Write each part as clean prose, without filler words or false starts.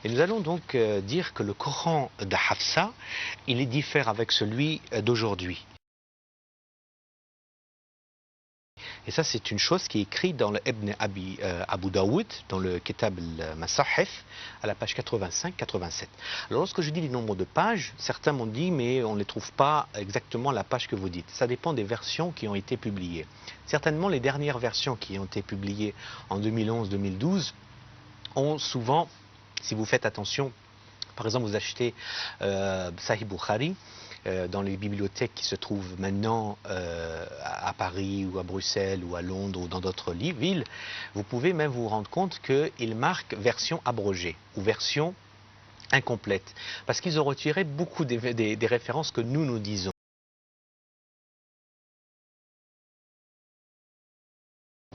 Et nous allons donc dire que le Coran de Hafsa, il est diffère avec celui d'aujourd'hui. Et ça, c'est une chose qui est écrite dans le Ibn Abu Daoud, dans le Kitab al-Masahif, à la page 85-87. Alors, lorsque je dis les nombres de pages, certains m'ont dit, mais on ne les trouve pas exactement à la page que vous dites. Ça dépend des versions qui ont été publiées. Certainement, les dernières versions qui ont été publiées en 2011-2012 ont souvent, si vous faites attention, par exemple, vous achetez Sahih Bukhari, dans les bibliothèques qui se trouvent maintenant à Paris ou à Bruxelles ou à Londres ou dans d'autres villes, vous pouvez même vous rendre compte qu'ils marquent version abrogée ou version incomplète, parce qu'ils ont retiré beaucoup des références que nous disons.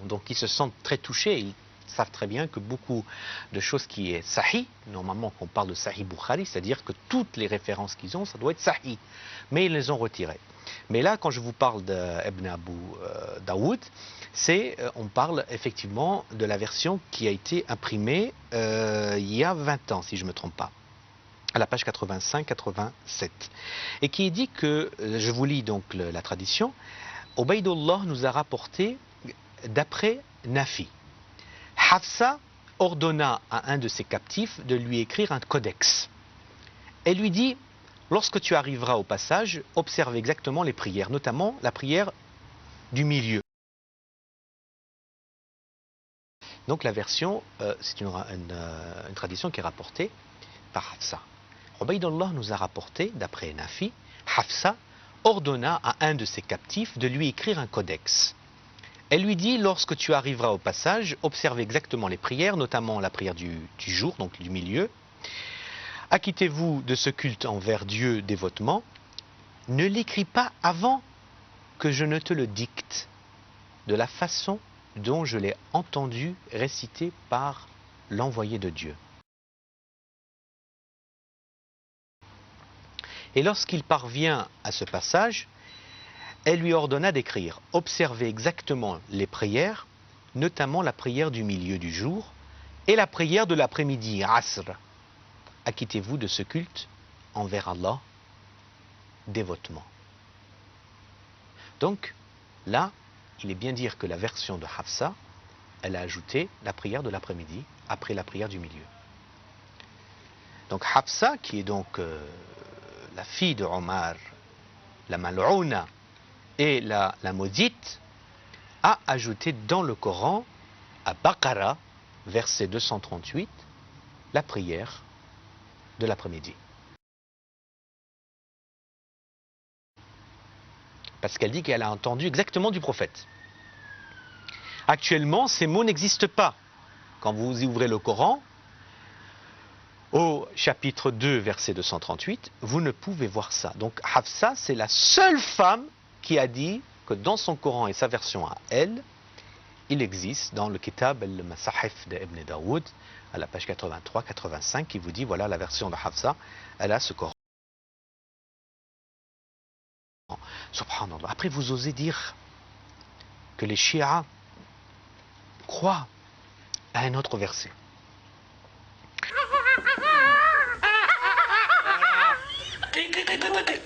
Donc ils se sentent très touchés, ils savent très bien que beaucoup de choses qui est sahih, normalement qu'on parle de sahih Bukhari, c'est-à-dire que toutes les références qu'ils ont, ça doit être sahih, mais ils les ont retirées. Mais là, quand je vous parle d'Ibn Abu Daoud, on parle effectivement de la version qui a été imprimée il y a 20 ans, si je ne me trompe pas, à la page 85-87, et qui dit que, je vous lis donc la tradition, Ubaydullah nous a rapporté d'après Nafi. Hafsa ordonna à un de ses captifs de lui écrire un codex. Elle lui dit, lorsque tu arriveras au passage, observe exactement les prières, notamment la prière du milieu. Donc la version, c'est une tradition qui est rapportée par Hafsa. Ubaydullah nous a rapporté, d'après Nafi, Hafsa ordonna à un de ses captifs de lui écrire un codex. Elle lui dit, lorsque tu arriveras au passage, observe exactement les prières, notamment la prière du jour, donc du milieu. Acquittez-vous de ce culte envers Dieu dévotement. Ne l'écris pas avant que je ne te le dicte, de la façon dont je l'ai entendu réciter par l'envoyé de Dieu. Et lorsqu'il parvient à ce passage, elle lui ordonna d'écrire, observez exactement les prières, notamment la prière du milieu du jour et la prière de l'après-midi, Asr. Acquittez-vous de ce culte envers Allah dévotement. Donc, là, il est bien dire que la version de Hafsa, elle a ajouté la prière de l'après-midi après la prière du milieu. Donc Hafsa, qui est donc la fille de Omar, la Mal'ouna, et la maudite, a ajouté dans le Coran, à Baqara, verset 238, la prière de l'après-midi. Parce qu'elle dit qu'elle a entendu exactement du prophète. Actuellement, ces mots n'existent pas. Quand vous ouvrez le Coran, au chapitre 2, verset 238, vous ne pouvez voir ça. Donc Hafsa, c'est la seule femme qui a dit que dans son Coran et sa version à elle, il existe dans le Kitab al-Masahif d'Ibn Daoud, à la page 83-85, qui vous dit, voilà la version de Hafsa, elle a ce Coran. Subhanallah. Après, vous osez dire que les chiites croient à un autre verset.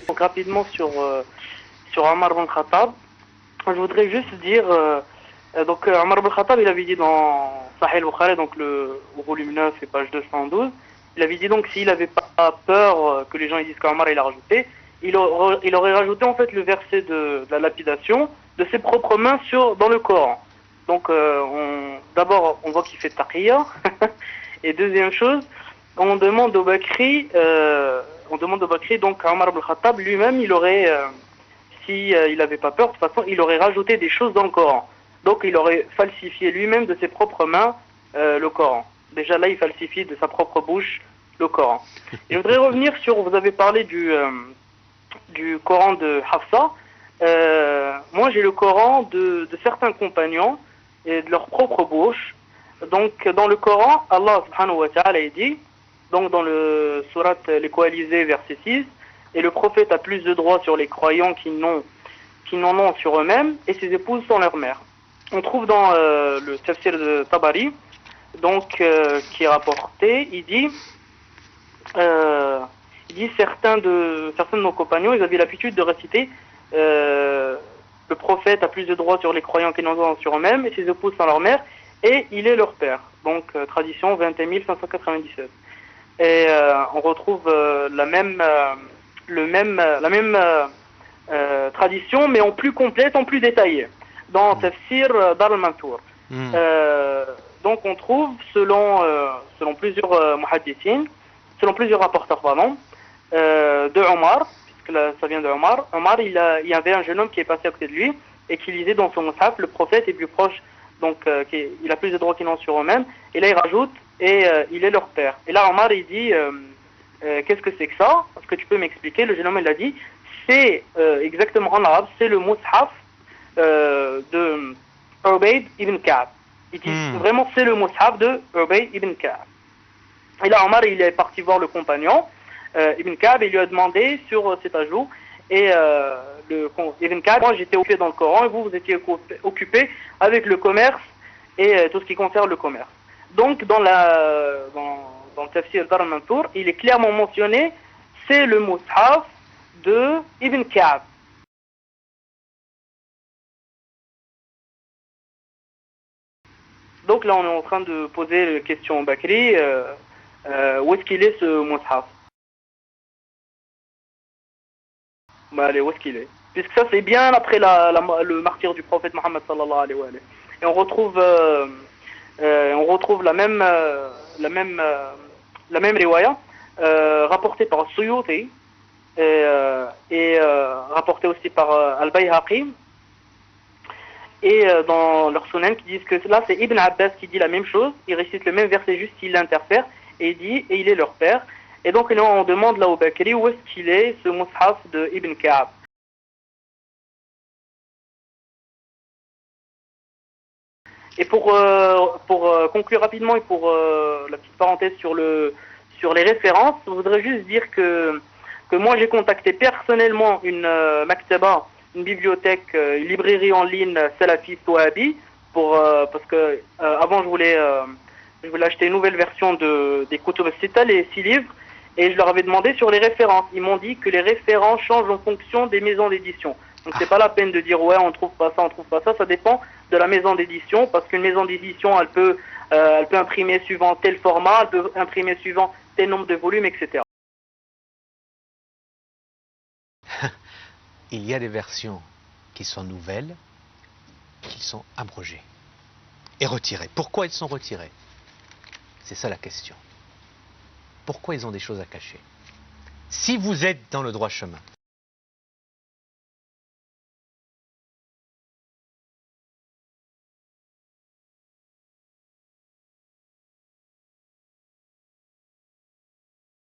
Donc rapidement sur Omar ibn Khattab, je voudrais juste dire, donc Omar ibn Khattab, il avait dit dans Sahih al-Bukhari, donc le volume 9 et page 212, il avait dit donc s'il n'avait pas peur que les gens ils disent qu'Omar il a rajouté, il aurait rajouté en fait le verset de la lapidation de ses propres mains dans le Coran. Donc d'abord on voit qu'il fait taqiyya, et deuxième chose, on demande au Bakri, donc à Omar ibn Khattab lui-même, il aurait, il n'avait pas peur, de toute façon, il aurait rajouté des choses dans le Coran. Donc il aurait falsifié lui-même de ses propres mains le Coran. Déjà là, il falsifie de sa propre bouche le Coran. Et je voudrais revenir sur, vous avez parlé du Coran de Hafsa. Moi, j'ai le Coran de certains compagnons et de leur propre bouche. Donc dans le Coran, Allah subhanahu wa ta'ala il dit, donc dans le surat Les Coalisés, verset 6, et le prophète a plus de droits sur les croyants qui n'en ont sur eux-mêmes, et ses épouses sont leurs mères. On trouve dans le tafsir de Tabari, donc qui est rapporté, il dit, Il dit certains de nos compagnons, ils avaient l'habitude de réciter le prophète a plus de droits sur les croyants qu'ils n'en ont sur eux-mêmes, et ses épouses sont leur mère, et il est leur père. Donc tradition 21 597. Et on retrouve la même tradition, mais en plus complète, en plus détaillée, dans Tafsir Dar al-Mansour. Donc on trouve, selon plusieurs muhaddithines, selon plusieurs rapporteurs, de Omar, puisque là, ça vient de Omar. Omar, il y avait un jeune homme qui est passé à côté de lui et qui lisait dans son mushaf, le prophète est plus proche, donc il a plus de droits qu'ils n'ont sur eux-mêmes. Et là, il rajoute, et il est leur père. Et là, Omar, il dit, qu'est-ce que c'est que ça? Est-ce que tu peux m'expliquer? Le jeune homme, il a dit, c'est exactement en arabe, c'est le mushaf de Ubayd ibn Ka'b. Il dit, vraiment, c'est le mushaf de Ubayd ibn Ka'b. Et là, Omar, il est parti voir le compagnon, Ibn Ka'b, il lui a demandé sur cet ajout, et Ibn Ka'b, moi j'étais occupé dans le Coran, et vous étiez occupé avec le commerce, et tout ce qui concerne le commerce. Donc, dans le Tafsir Dar al-Mansour, il est clairement mentionné, c'est le mushaf de Ibn Ka'b. Donc là, on est en train de poser la question au Bakri, où est-ce qu'il est ce mushaf? Bah, allez, où est-ce qu'il est? Puisque ça, c'est bien après le martyre du prophète Mohammed sallallahu alayhi wa sallam. Et on retrouve la même riwaya, rapportée par Suyuti, et rapportée aussi par Al-Bayhaqi, et dans leur sunan qui disent que là, c'est Ibn Abbas qui dit la même chose, il récite le même verset, juste il l'interfère, et il dit, et il est leur père. Et donc là, on demande là au Bakri où est-ce qu'il est, ce mushaf de Ibn Ka'b. Et pour conclure rapidement, et pour la petite parenthèse sur les références, je voudrais juste dire que moi j'ai contacté personnellement une maktaba, une bibliothèque, une librairie en ligne salafiste wahhabi, parce que avant je voulais acheter une nouvelle version des Kutub al-Sitta, les 6 livres, et je leur avais demandé sur les références. Ils m'ont dit que les références changent en fonction des maisons d'édition. Donc c'est pas la peine de dire ouais on trouve pas ça, ça dépend de la maison d'édition, parce qu'une maison d'édition elle peut imprimer suivant tel format, elle peut imprimer suivant tel nombre de volumes, etc. Il y a des versions qui sont nouvelles, qui sont abrogées et retirées. Pourquoi elles sont retirées? C'est ça la question. Pourquoi ils ont des choses à cacher? Si vous êtes dans le droit chemin,